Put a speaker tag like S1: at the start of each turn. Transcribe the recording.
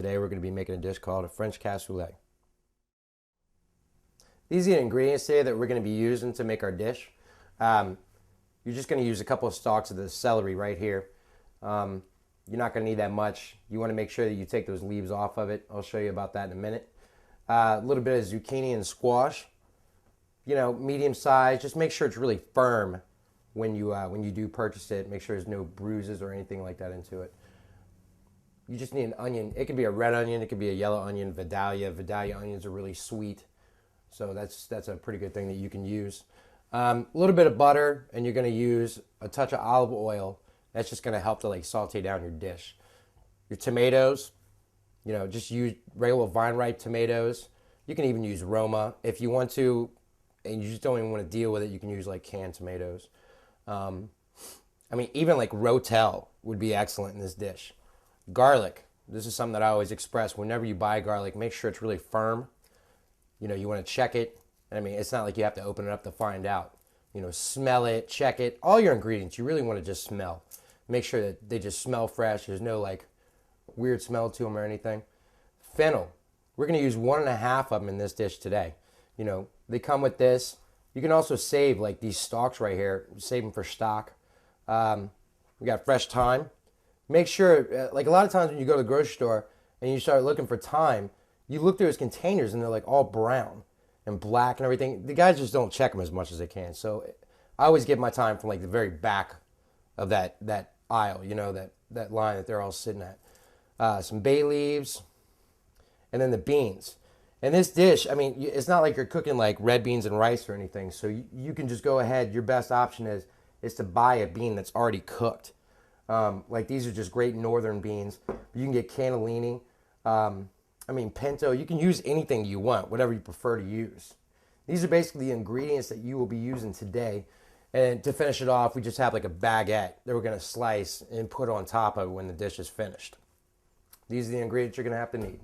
S1: today we're going to be making a dish called a French cassoulet. These are the ingredients today that we're going to be using to make our dish. You're just going to use a couple of stalks of the celery right here. You're not going to need that much. You want to make sure that you take those leaves off of it. I'll show you about that in a minute. A little bit of zucchini and squash, medium size. Just make sure it's really firm when you do purchase it. Make sure there's no bruises or anything like that into it. You just need an onion. It could be a red onion. It could be a yellow onion, Vidalia. Vidalia onions are really sweet. So that's a pretty good thing that you can use. A little bit of butter, and you're going to use a touch of olive oil. That's just going to help to saute down your dish. Your tomatoes, just use regular vine ripe tomatoes. You can even use Roma if you want to, and you just don't even want to deal with it. You can use canned tomatoes. Even Rotel would be excellent in this dish. Garlic. This is something that I always express. Whenever you buy garlic, make sure it's really firm. You want to check it. It's not like you have to open it up to find out. Smell it, check it. All your ingredients, you really want to just smell. Make sure that they just smell fresh. There's no weird smell to them or anything. Fennel. We're going to use 1.5 of them in this dish today. They come with this. You can also save these stalks right here. Save them for stock. We got fresh thyme. Make sure, a lot of times when you go to the grocery store and you start looking for thyme, you look through those containers and they're all brown and black and everything. The guys just don't check them as much as they can. So I always get my thyme from the very back of that aisle, that line that they're all sitting at. Some bay leaves, and then the beans. And this dish, it's not like you're cooking red beans and rice or anything. So you can just go ahead. Your best option is to buy a bean that's already cooked. These are just great northern beans. You can get cannellini, pinto. You can use anything you want, whatever you prefer to use. These are basically the ingredients that you will be using today. And to finish it off, we just have a baguette that we're going to slice and put on top of it when the dish is finished. These are the ingredients you're going to have to need.